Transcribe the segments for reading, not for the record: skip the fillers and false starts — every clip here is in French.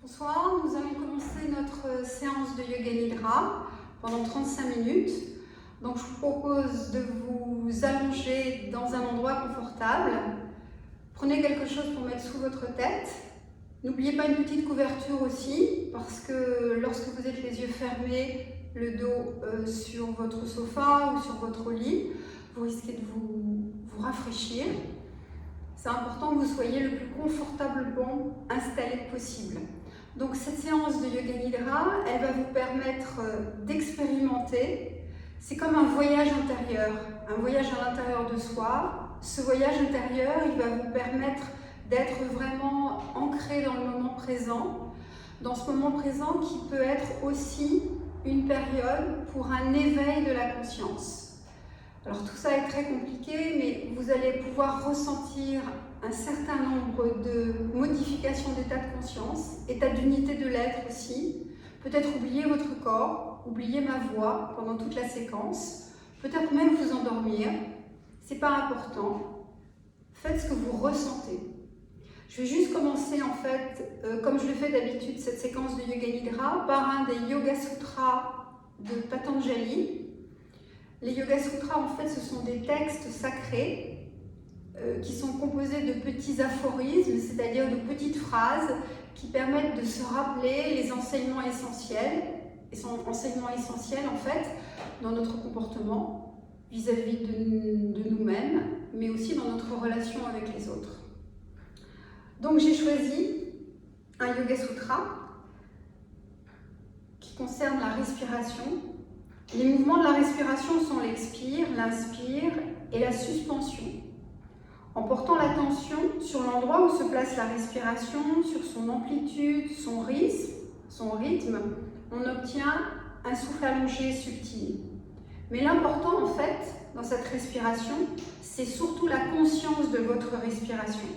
Bonsoir, nous allons commencer notre séance de Yoga Nidra pendant 35 minutes. Donc je vous propose de vous allonger dans un endroit confortable. Prenez quelque chose pour mettre sous votre tête. N'oubliez pas une petite couverture aussi, parce que lorsque vous êtes les yeux fermés, le dos sur votre sofa ou sur votre lit, vous risquez de vous rafraîchir. C'est important que vous soyez le plus confortablement installé possible. Donc cette séance de Yoga Nidra, elle va vous permettre d'expérimenter. C'est comme un voyage intérieur à l'intérieur de soi. Ce voyage intérieur, il va vous permettre d'être vraiment ancré dans le moment présent, dans ce moment présent qui peut être aussi une période pour un éveil de la conscience. Alors tout ça est très compliqué, mais vous allez pouvoir ressentir un certain nombre de modifications d'état de conscience, état d'unité de l'être aussi, peut-être oublier votre corps, oublier ma voix pendant toute la séquence, peut-être même vous endormir, c'est pas important, faites ce que vous ressentez. Je vais juste commencer en fait, comme je le fais d'habitude, cette séquence de Yoga Nidra par un des Yoga Sutras de Patanjali. Les Yoga Sutras, en fait, ce sont des textes sacrés qui sont composés de petits aphorismes, c'est-à-dire de petites phrases qui permettent de se rappeler les enseignements essentiels, en fait, dans notre comportement vis-à-vis de nous-mêmes, mais aussi dans notre relation avec les autres. Donc j'ai choisi un Yoga Sutra qui concerne la respiration. Les mouvements de la respiration sont l'expire, l'inspire et la suspension. En portant l'attention sur l'endroit où se place la respiration, sur son amplitude, son rythme, on obtient un souffle allongé et subtil. Mais l'important en fait, dans cette respiration, c'est surtout la conscience de votre respiration.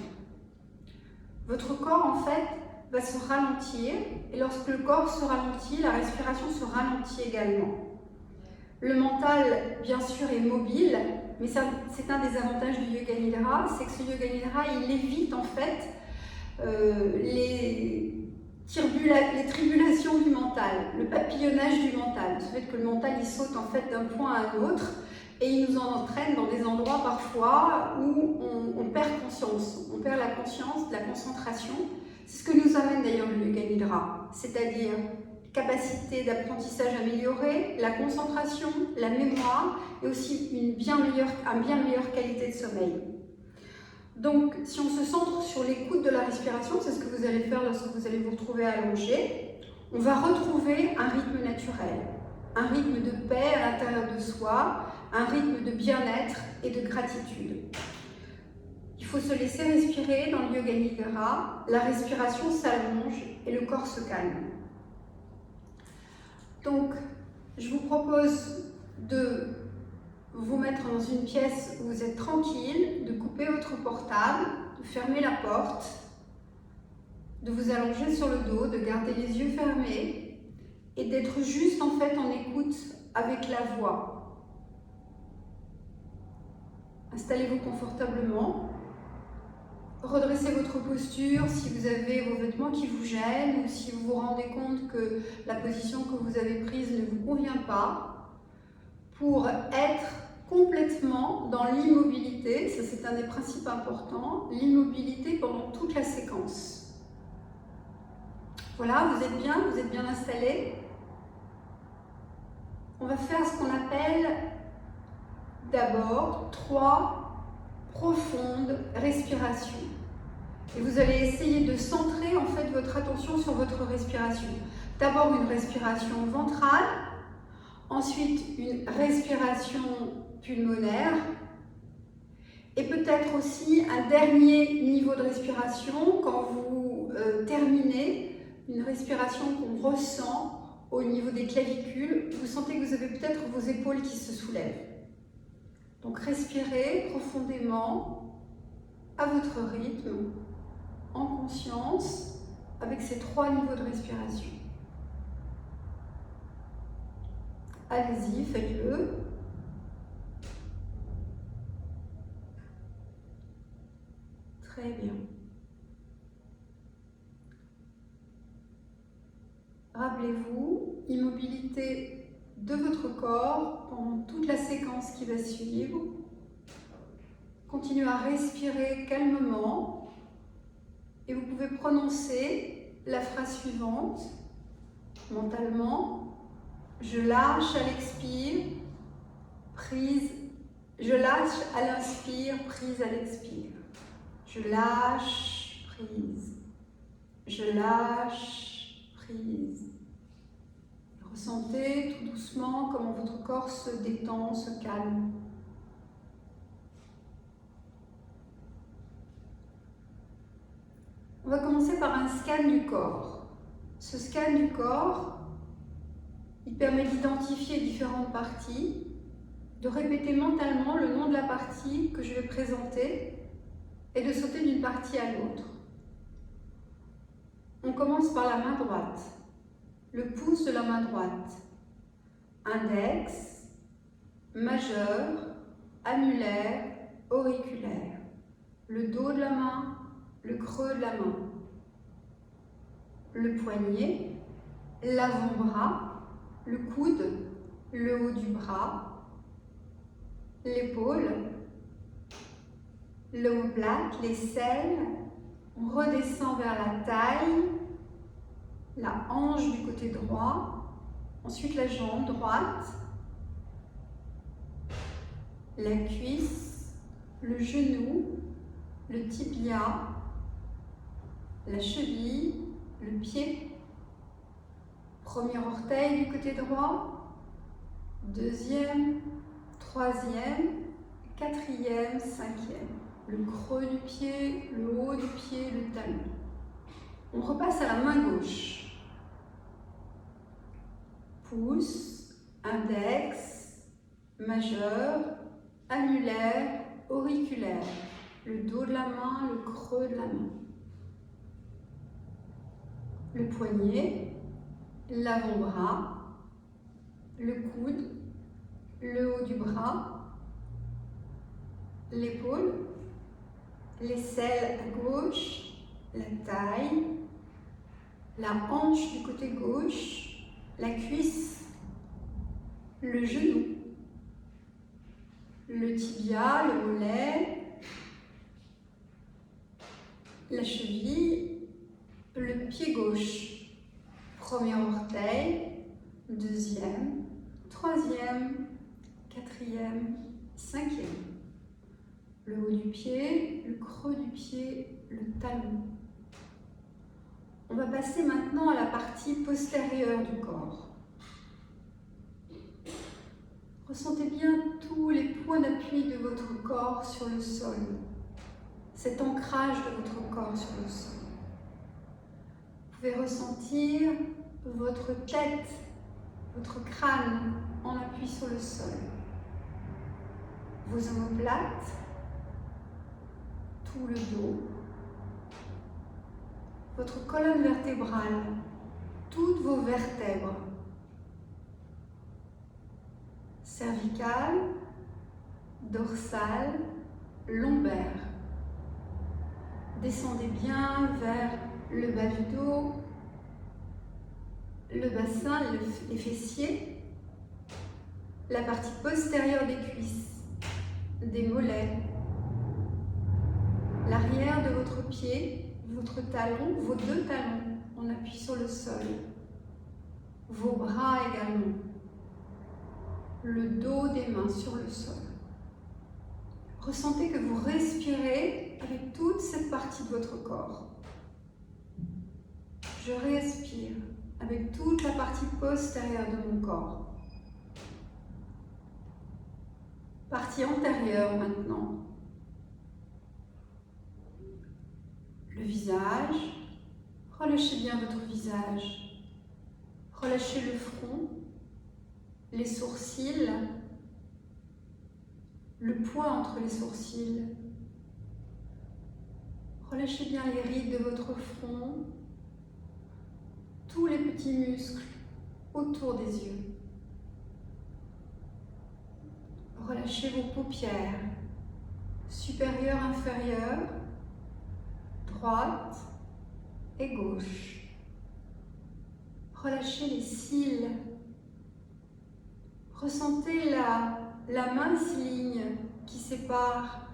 Votre corps en fait va se ralentir et lorsque le corps se ralentit, la respiration se ralentit également. Le mental, bien sûr, est mobile, mais c'est un des avantages du Yoga Nidra, c'est que ce Yoga Nidra, il évite en fait les tribulations du mental, le papillonnage du mental, le fait que le mental il saute en fait d'un point à un autre et il nous en entraîne dans des endroits parfois où on perd conscience, on perd la conscience, la concentration. C'est ce que nous amène d'ailleurs le Yoga Nidra, c'est-à-dire capacité d'apprentissage améliorée, la concentration, la mémoire et aussi une bien meilleure qualité de sommeil. Donc, si on se centre sur l'écoute de la respiration, c'est ce que vous allez faire lorsque vous allez vous retrouver allongé, on va retrouver un rythme naturel, un rythme de paix à l'intérieur de soi, un rythme de bien-être et de gratitude. Il faut se laisser respirer dans le Yoga Nidra, la respiration s'allonge et le corps se calme. Donc, je vous propose de vous mettre dans une pièce où vous êtes tranquille, de couper votre portable, de fermer la porte, de vous allonger sur le dos, de garder les yeux fermés et d'être juste en fait en écoute avec la voix. Installez-vous confortablement. Redressez votre posture si vous avez vos vêtements qui vous gênent ou si vous vous rendez compte que la position que vous avez prise ne vous convient pas, pour être complètement dans l'immobilité. Ça c'est un des principes importants, l'immobilité pendant toute la séquence. Voilà, vous êtes bien installé. On va faire ce qu'on appelle d'abord 3 profondes respirations. Et vous allez essayer de centrer en fait votre attention sur votre respiration. D'abord une respiration ventrale, ensuite une respiration pulmonaire et peut-être aussi un dernier niveau de respiration quand vous terminez, une respiration qu'on ressent au niveau des clavicules. Vous sentez que vous avez peut-être vos épaules qui se soulèvent. Donc respirez profondément à votre rythme, en conscience, avec ces 3 niveaux de respiration. Allez-y, faites-le. Très bien. rappelez-vous, immobilité de votre corps pendant toute la séquence qui va suivre. Continuez à respirer calmement et vous pouvez prononcer la phrase suivante mentalement. Je lâche à l'expire, prise. Je lâche à l'inspire, prise à l'expire. Je lâche, prise. Je lâche, prise. Ressentez tout doucement comment votre corps se détend, se calme. On va commencer par un scan du corps. Ce scan du corps, il permet d'identifier différentes parties, de répéter mentalement le nom de la partie que je vais présenter et de sauter d'une partie à l'autre. On commence par la main droite, le pouce de la main droite, index, majeur, annulaire, auriculaire, le dos de la main, le creux de la main, le poignet, l'avant-bras, le coude, le haut du bras, l'épaule, l'omoplate, l'aisselle. On redescend vers la taille, la hanche du côté droit, ensuite la jambe droite, la cuisse, le genou, le tibia, la cheville, le pied, premier orteil du côté droit, deuxième, troisième, quatrième, cinquième. Le creux du pied, le haut du pied, le talon. On repasse à la main gauche. Pouce, index, majeur, annulaire, auriculaire. Le dos de la main, le creux de la main. Le poignet, l'avant-bras, le coude, le haut du bras, l'épaule, l'aisselle à gauche, la taille, la hanche du côté gauche, la cuisse, le genou, le tibia, le mollet, la cheville, le pied gauche, premier orteil, deuxième, troisième, quatrième, cinquième. Le haut du pied, le creux du pied, le talon. On va passer maintenant à la partie postérieure du corps. Ressentez bien tous les points d'appui de votre corps sur le sol, cet ancrage de votre corps sur le sol. Vous pouvez ressentir votre tête, votre crâne en appui sur le sol, vos omoplates, tout le dos, votre colonne vertébrale, toutes vos vertèbres, cervicale, dorsale, lombaire. Descendez bien vers le bas du dos, le bassin, les fessiers, la partie postérieure des cuisses, des mollets, l'arrière de votre pied, votre talon, vos deux talons, on appuie sur le sol, vos bras également, le dos des mains sur le sol. Ressentez que vous respirez avec toute cette partie de votre corps. Je respire avec toute la partie postérieure de mon corps. Partie antérieure maintenant. Le visage, relâchez bien votre visage. Relâchez le front, les sourcils, le point entre les sourcils. Relâchez bien les rides de votre front, tous les petits muscles autour des yeux. Relâchez vos paupières, supérieures, inférieures, droite et gauche. Relâchez les cils. Ressentez la mince ligne qui sépare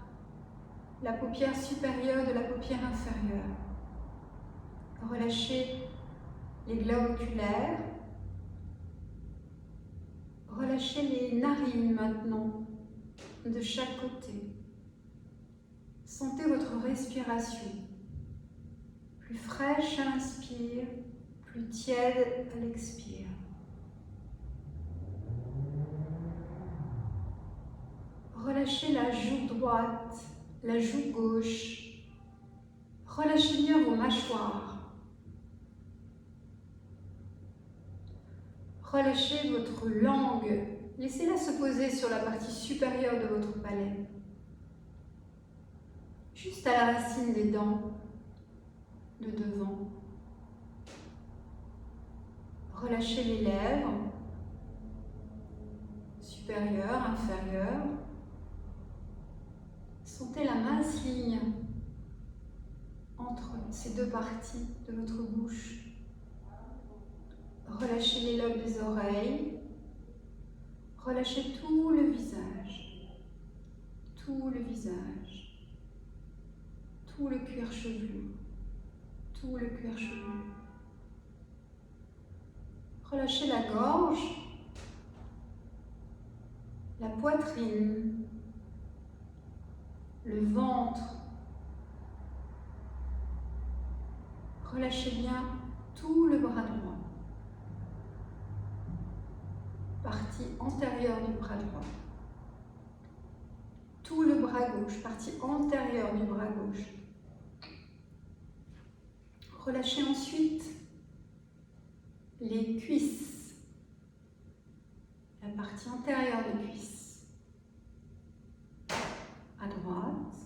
la paupière supérieure de la paupière inférieure. Relâchez les globes oculaires. Relâchez les narines maintenant, de chaque côté. Sentez votre respiration. Plus fraîche à l'inspire, plus tiède à l'expire. Relâchez la joue droite, la joue gauche. Relâchez bien vos mâchoires. Relâchez votre langue. Laissez-la se poser sur la partie supérieure de votre palais. Juste à la racine des dents de devant. Relâchez les lèvres, supérieures, inférieures. Sentez la mince ligne entre ces deux parties de votre bouche. Relâchez les lobes des oreilles. Relâchez tout le visage. Tout le visage. Tout le cuir chevelu. Tout le cuir chevelu. Relâchez la gorge, la poitrine, le ventre. Relâchez bien tout le bras droit. Partie antérieure du bras droit. Tout le bras gauche, partie antérieure du bras gauche. Relâchez ensuite les cuisses, la partie antérieure des cuisses. À droite,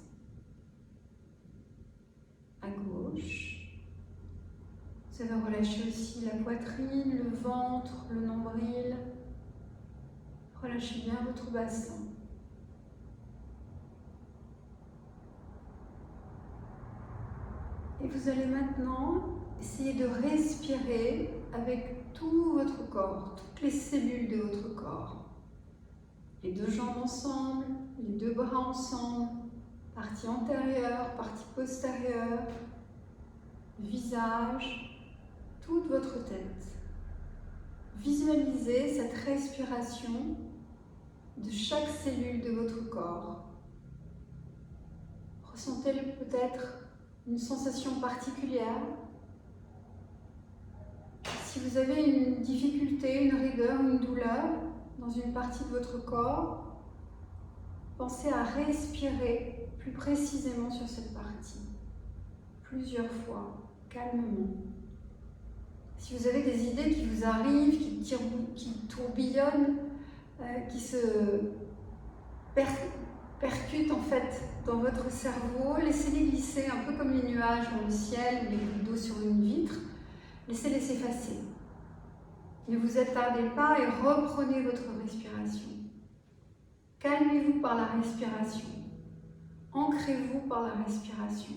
à gauche. Vous allez relâcher aussi la poitrine, le ventre, le nombril. Relâchez bien votre bassin. Et vous allez maintenant essayer de respirer avec tout votre corps, toutes les cellules de votre corps. Les deux jambes ensemble, les deux bras ensemble, partie antérieure, partie postérieure, visage, toute votre tête. Visualisez cette respiration de chaque cellule de votre corps. Ressentez peut-être une sensation particulière. Si vous avez une difficulté, une rigueur, une douleur dans une partie de votre corps, pensez à respirer plus précisément sur cette partie, plusieurs fois, calmement. Si vous avez des idées qui vous arrivent, qui tourbillonnent, qui se percutent en fait dans votre cerveau, laissez-les glisser un peu comme les nuages dans le ciel ou les gouttes d'eau sur une vitre. Laissez-les s'effacer. Ne vous attardez pas et reprenez votre respiration. Calmez-vous par la respiration. Ancrez-vous par la respiration.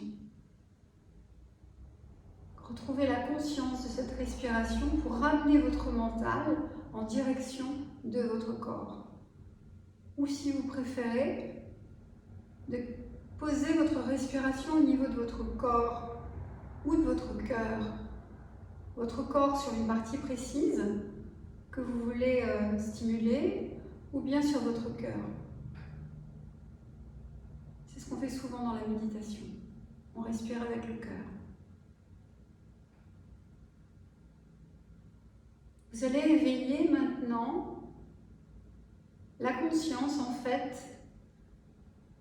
Retrouvez la conscience de cette respiration pour ramener votre mental en direction de votre corps. Ou si vous préférez, de poser votre respiration au niveau de votre corps ou de votre cœur. Votre corps sur une partie précise que vous voulez stimuler ou bien sur votre cœur. C'est ce qu'on fait souvent dans la méditation. On respire avec le cœur. Vous allez éveiller maintenant la conscience en fait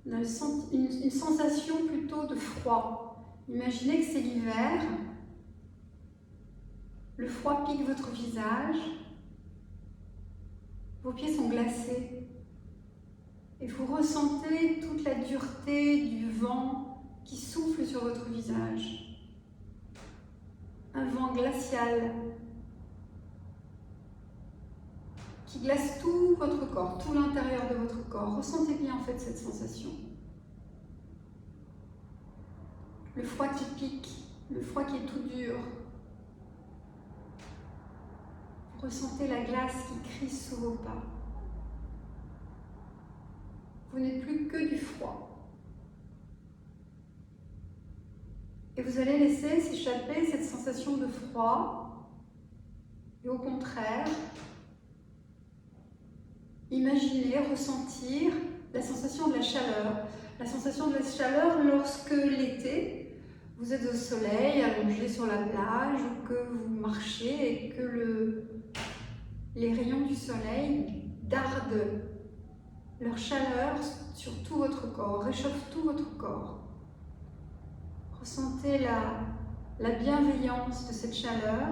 d'une sensation plutôt de froid. Imaginez que c'est l'hiver, le froid pique votre visage, vos pieds sont glacés et vous ressentez toute la dureté du vent qui souffle sur votre visage. Un vent glacial qui glace tout votre corps, tout l'intérieur de votre corps. Ressentez bien en fait cette sensation. Le froid qui pique, le froid qui est tout dur. Ressentez la glace qui crie sous vos pas. Vous n'êtes plus que du froid. Et vous allez laisser s'échapper cette sensation de froid. Et au contraire, imaginez, ressentir la sensation de la chaleur. La sensation de la chaleur lorsque l'été, vous êtes au soleil, allongé sur la plage, ou que vous marchez et que les rayons du soleil dardent leur chaleur sur tout votre corps, réchauffent tout votre corps. Ressentez la bienveillance de cette chaleur,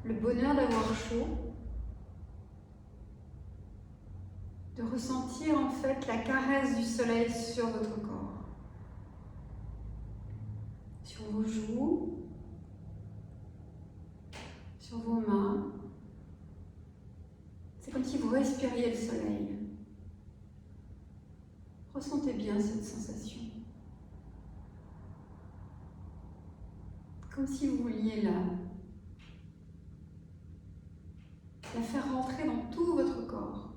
le bonheur d'avoir chaud, de ressentir en fait la caresse du soleil sur votre corps, sur vos joues, sur vos mains. C'est comme si vous respiriez le soleil. Ressentez bien cette sensation. Comme si vous vouliez la faire rentrer dans tout votre corps,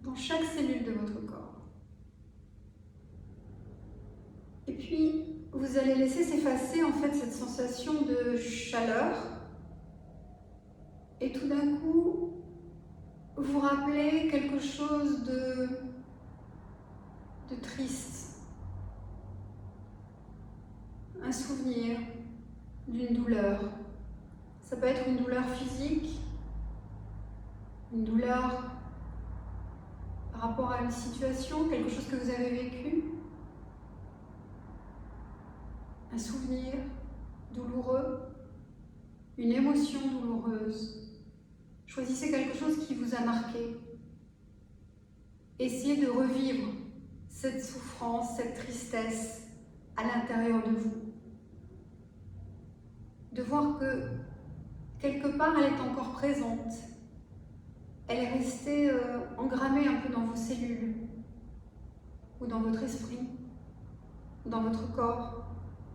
dans chaque cellule de votre corps. Et puis, vous allez laisser s'effacer en fait cette sensation de chaleur. Et tout d'un coup, vous rappelez quelque chose de triste. Un souvenir d'une douleur. Ça peut être une douleur physique, une douleur par rapport à une situation, quelque chose que vous avez vécu, un souvenir douloureux, une émotion douloureuse. Choisissez quelque chose qui vous a marqué. Essayez de revivre cette souffrance, cette tristesse à l'intérieur de vous. De voir que quelque part elle est encore présente. Elle est restée engrammée un peu dans vos cellules, ou dans votre esprit, ou dans votre corps.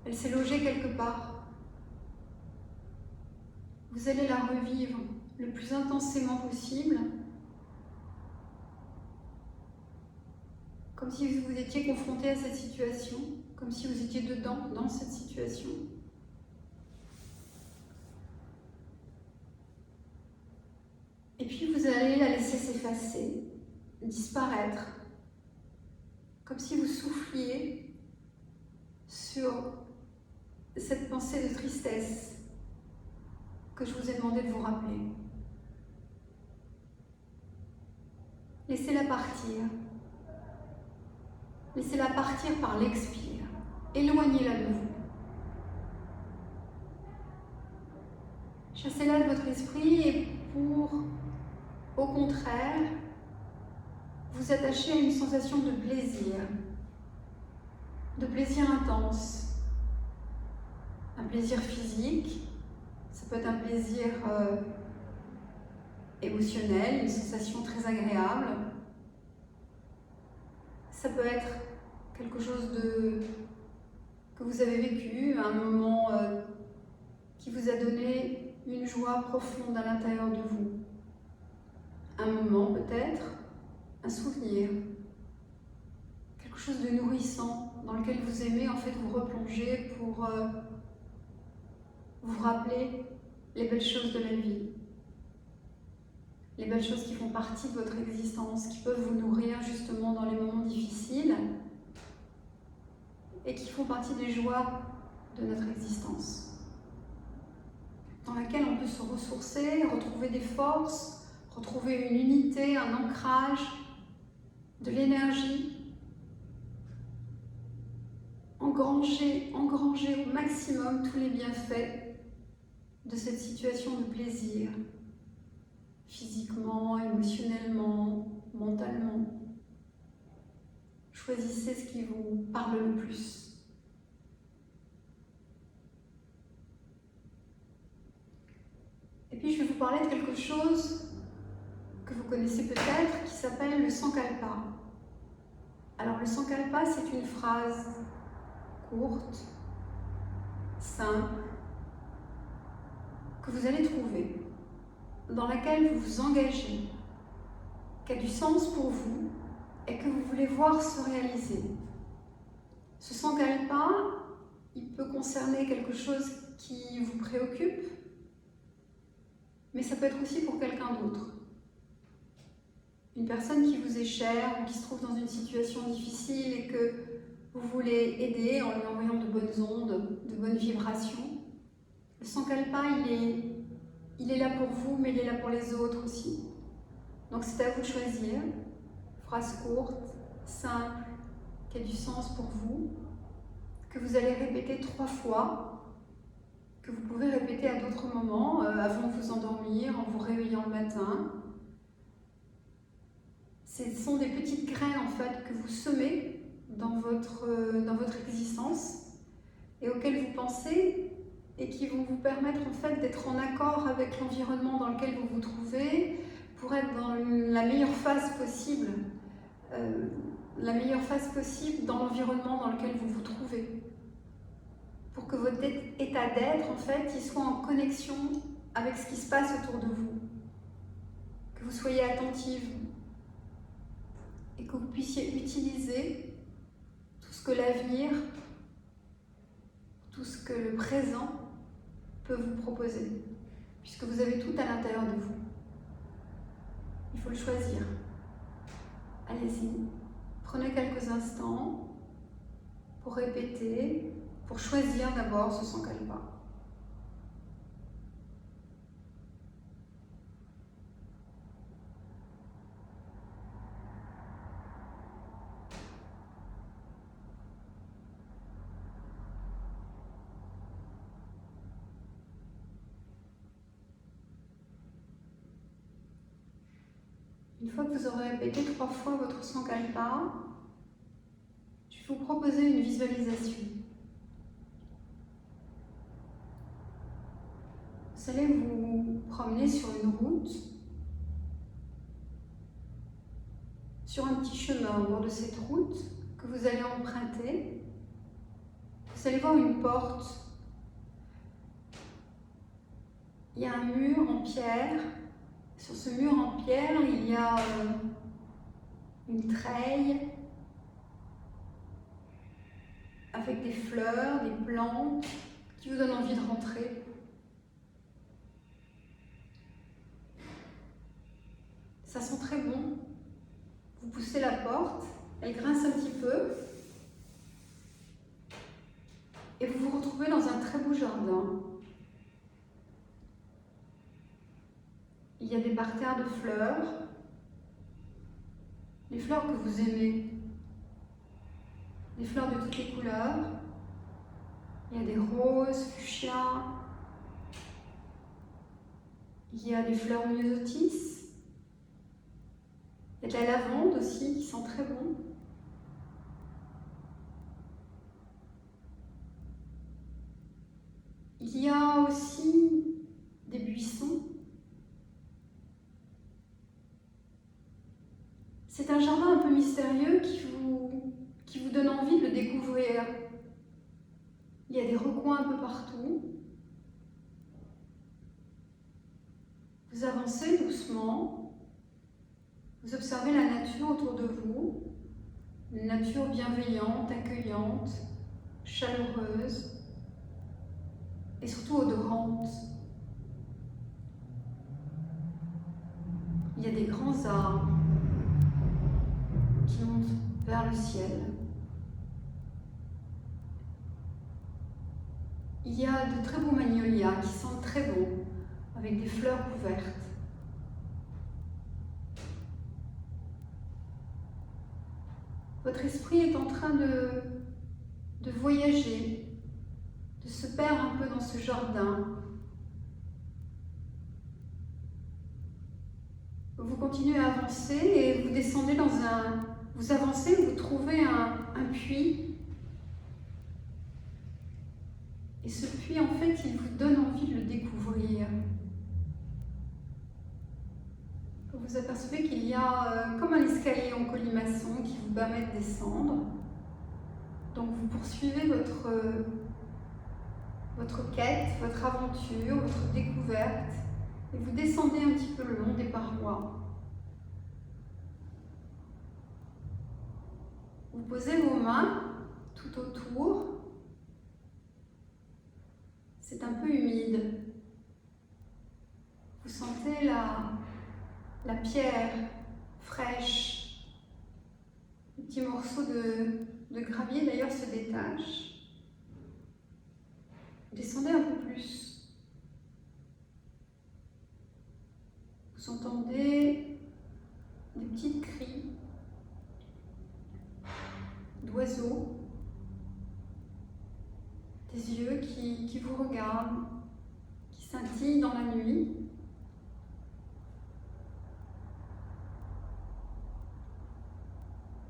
Elle s'est logée quelque part. Vous allez la revivre le plus intensément possible, comme si vous étiez confronté à cette situation, comme si vous étiez dedans, dans cette situation. Et puis vous allez la laisser s'effacer, disparaître, comme si vous souffliez sur cette pensée de tristesse que je vous ai demandé de vous rappeler. Laissez-la partir. Laissez-la partir par l'expire. Éloignez-la de vous. Chassez-la de votre esprit et pour, au contraire, vous attacher à une sensation de plaisir intense. Un plaisir physique, ça peut être un plaisir émotionnel, une sensation très agréable. Ça peut être quelque chose que vous avez vécu, un moment qui vous a donné une joie profonde à l'intérieur de vous. Un moment peut-être, un souvenir, quelque chose de nourrissant dans lequel vous aimez en fait vous replonger pour vous rappeler les belles choses de la vie, les belles choses qui font partie de votre existence, qui peuvent vous nourrir justement dans les moments difficiles et qui font partie des joies de notre existence, dans laquelle on peut se ressourcer, retrouver des forces, retrouver une unité, un ancrage, de l'énergie, engranger au maximum tous les bienfaits de cette situation de plaisir, physiquement, émotionnellement, mentalement. Choisissez ce qui vous parle le plus. Et puis je vais vous parler de quelque chose que vous connaissez peut-être, qui s'appelle le Sankalpa. Alors le Sankalpa, c'est une phrase courte, simple, que vous allez trouver, dans laquelle vous vous engagez, qui a du sens pour vous et que vous voulez voir se réaliser. Ce sankalpa, il peut concerner quelque chose qui vous préoccupe, mais ça peut être aussi pour quelqu'un d'autre. Une personne qui vous est chère ou qui se trouve dans une situation difficile et que vous voulez aider en lui envoyant de bonnes ondes, de bonnes vibrations. Le sankalpa, il est là pour vous, mais il est là pour les autres aussi. Donc c'est à vous de choisir. Phrase courte, simple, qui a du sens pour vous, que vous allez répéter 3 fois, que vous pouvez répéter à d'autres moments, avant de vous endormir, en vous réveillant le matin. Ce sont des petites graines en fait que vous semez dans votre existence et auxquelles vous pensez et qui vont vous permettre en fait d'être en accord avec l'environnement dans lequel vous vous trouvez pour être dans la meilleure phase possible, dans l'environnement dans lequel vous vous trouvez. Pour que votre état d'être en fait il soit en connexion avec ce qui se passe autour de vous. Que vous soyez attentive et que vous puissiez utiliser tout ce que l'avenir, tout ce que le présent peut vous proposer, puisque vous avez tout à l'intérieur de vous. Il faut le choisir. Allez-y, prenez quelques instants pour répéter, pour choisir d'abord ce sankalpa. Une fois que vous aurez répété 3 fois votre sankalpa, je vais vous proposer une visualisation. Vous allez vous promener sur une route, sur un petit chemin au bord de cette route que vous allez emprunter. Vous allez voir une porte. Il y a un mur en pierre. Sur ce mur en pierre, il y a une treille avec des fleurs, des plantes qui vous donnent envie de rentrer. Ça sent très bon. Vous poussez la porte, elle grince un petit peu et vous vous retrouvez dans un très beau jardin. Il y a des parterres de fleurs, les fleurs que vous aimez, des fleurs de toutes les couleurs. Il y a des roses, fuchsia, il y a des fleurs myosotis, il y a de la lavande aussi qui sent très bon. Il y a aussi des buissons. C'est un jardin un peu mystérieux qui vous donne envie de le découvrir. Il y a des recoins un peu partout. Vous avancez doucement. Vous observez la nature autour de vous. Une nature bienveillante, accueillante, chaleureuse et surtout odorante. Il y a des grands arbres qui montent vers le ciel. Il y a de très beaux magnolias qui sentent très bon, avec des fleurs couvertes. Votre esprit est en train de voyager, de se perdre un peu dans ce jardin. Vous continuez à avancer et vous descendez dans vous avancez, vous trouvez un puits. Et ce puits, en fait, il vous donne envie de le découvrir. Vous apercevez qu'il y a comme un escalier en colimaçon qui vous permet de descendre. Donc vous poursuivez votre quête, votre aventure, votre découverte, et vous descendez un petit peu le long des parois. Vous posez vos mains tout autour. C'est un peu humide. Vous sentez la pierre fraîche. Les petits morceaux de gravier d'ailleurs se détachent. Descendez un peu plus. Vous entendez des petits cris d'oiseaux, des yeux qui vous regardent, qui scintillent dans la nuit.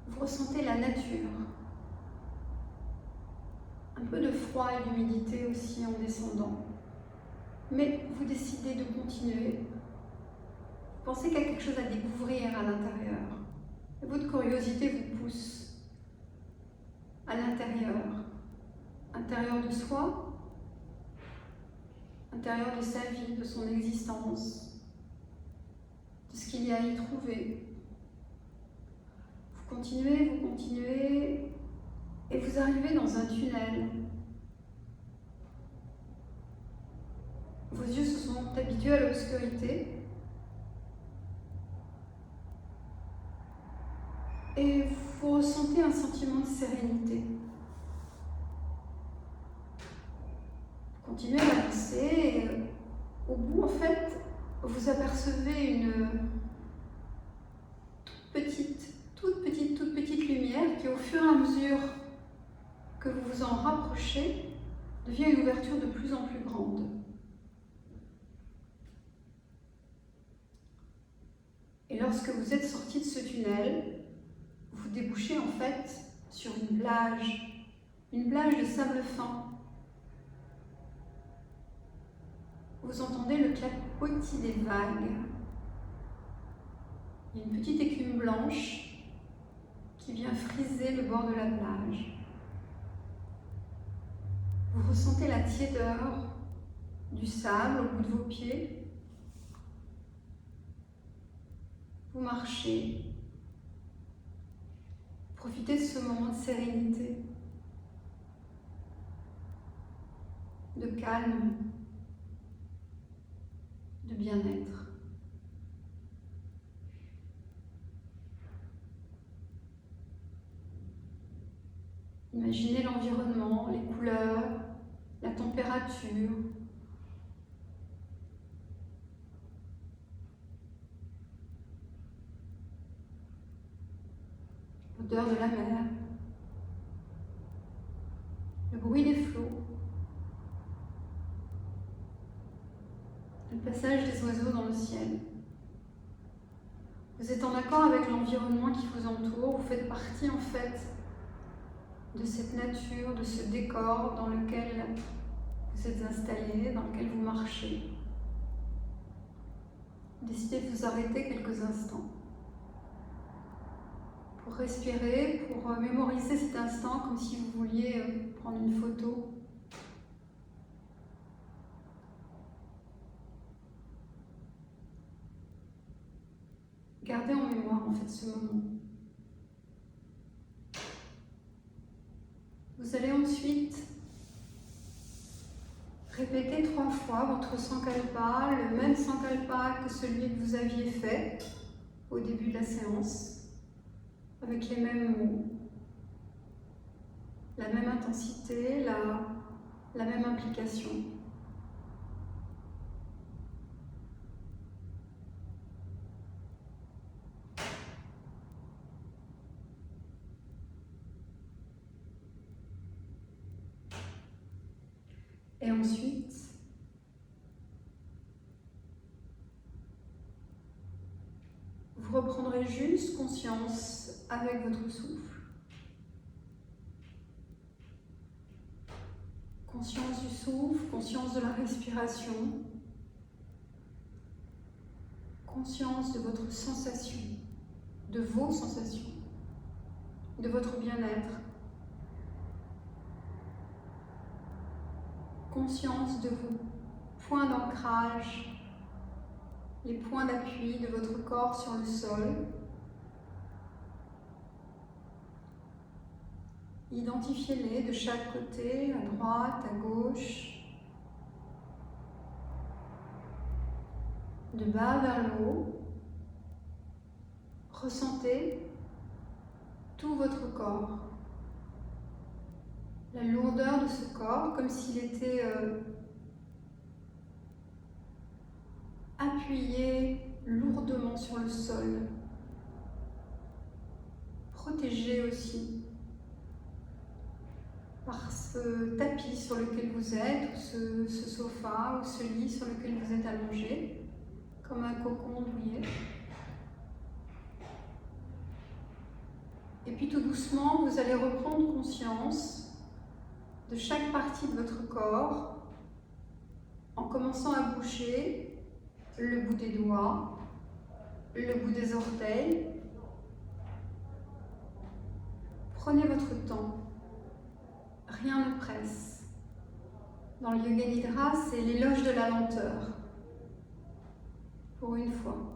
Vous ressentez la nature. Un peu de froid et d'humidité aussi en descendant. Mais vous décidez de continuer. Vous pensez qu'il y a quelque chose à découvrir à l'intérieur. Et votre curiosité vous pousse à l'intérieur. Intérieur de soi, intérieur de sa vie, de son existence, de ce qu'il y a à y trouver. Vous continuez, et vous arrivez dans un tunnel. Vos yeux se sont habitués à l'obscurité. Et vous ressentez un sentiment de sérénité. Vous continuez à avancer et au bout, en fait, vous apercevez une toute petite lumière qui, au fur et à mesure que vous vous en rapprochez, devient une ouverture de plus en plus grande. Et lorsque vous êtes sorti de ce tunnel, vous débouchez en fait sur une plage de sable fin. Vous entendez le clapotis des vagues. Il y a une petite écume blanche qui vient friser le bord de la plage. Vous ressentez la tiédeur du sable au bout de vos pieds. Vous marchez. Profitez de ce moment de sérénité, de calme, de bien-être. Imaginez l'environnement, les couleurs, la température. L'odeur de la mer, le bruit des flots, le passage des oiseaux dans le ciel. Vous êtes en accord avec l'environnement qui vous entoure, vous faites partie en fait de cette nature, de ce décor dans lequel vous êtes installé, dans lequel vous marchez. Décidez de vous arrêter quelques instants pour respirer, pour mémoriser cet instant comme si vous vouliez prendre une photo. Gardez en mémoire en fait ce moment. Vous allez ensuite répéter 3 fois votre sankalpa, le même sankalpa que celui que vous aviez fait au début de la séance, avec les mêmes mots, la même intensité, la même implication. Et ensuite, vous reprendrez juste conscience avec votre souffle. Conscience du souffle, conscience de la respiration, conscience de votre sensation, de vos sensations, de votre bien-être. conscience de vos points d'ancrage, les points d'appui de votre corps sur le sol. Identifiez-les de chaque côté, à droite, à gauche, de bas vers le haut. Ressentez tout votre corps, la lourdeur de ce corps, comme s'il était appuyé lourdement sur le sol, protégé aussi par ce tapis sur lequel vous êtes, ou ce sofa, ou ce lit sur lequel vous êtes allongé, comme un cocon douillet. Et puis tout doucement, vous allez reprendre conscience de chaque partie de votre corps en commençant à bouger le bout des doigts, le bout des orteils. Prenez votre temps, rien ne presse. Dans le Yoga Nidra, c'est l'éloge de la lenteur, pour une fois.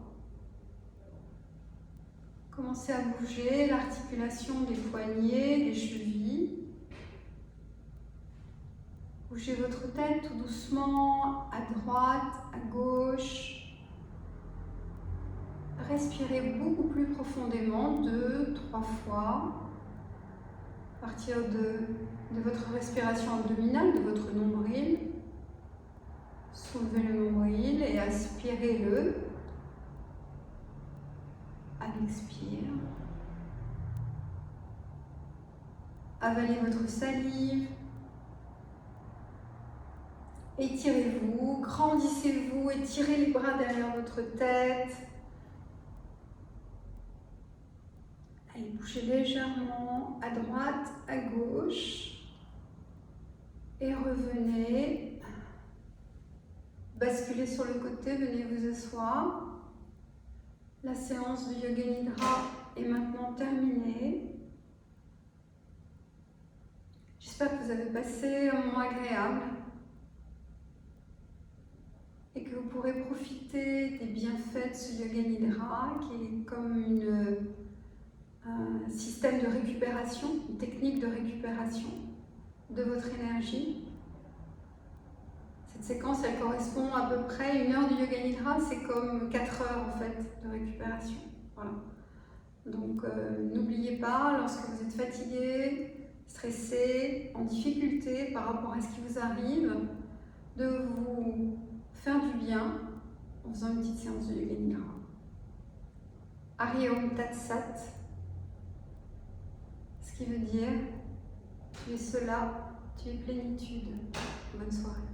Commencez à bouger l'articulation des poignets, des chevilles. Bougez votre tête tout doucement, à droite, à gauche. Respirez beaucoup plus profondément, 2, 3 fois. À partir de votre respiration abdominale, de votre nombril. Soulevez le nombril et aspirez-le. À l'expire. Avalez votre salive. Étirez-vous, grandissez-vous, étirez les bras derrière votre tête. Allez, bougez légèrement à droite, à gauche. Et revenez. Basculez sur le côté, venez vous asseoir. La séance de Yoga Nidra est maintenant terminée. J'espère que vous avez passé un moment agréable et que vous pourrez profiter des bienfaits de ce Yoga Nidra qui est comme un système de récupération, une technique de récupération de votre énergie. Cette séquence, elle correspond à peu près à 1 heure de Yoga Nidra, c'est comme 4 heures en fait de récupération. Voilà. Donc n'oubliez pas, lorsque vous êtes fatigué, stressé, en difficulté par rapport à ce qui vous arrive, de vous faire du bien en faisant une petite séance de Yoga Nidra. Hari Om Tat Sat, ce qui veut dire tu es cela, tu es plénitude. Bonne soirée.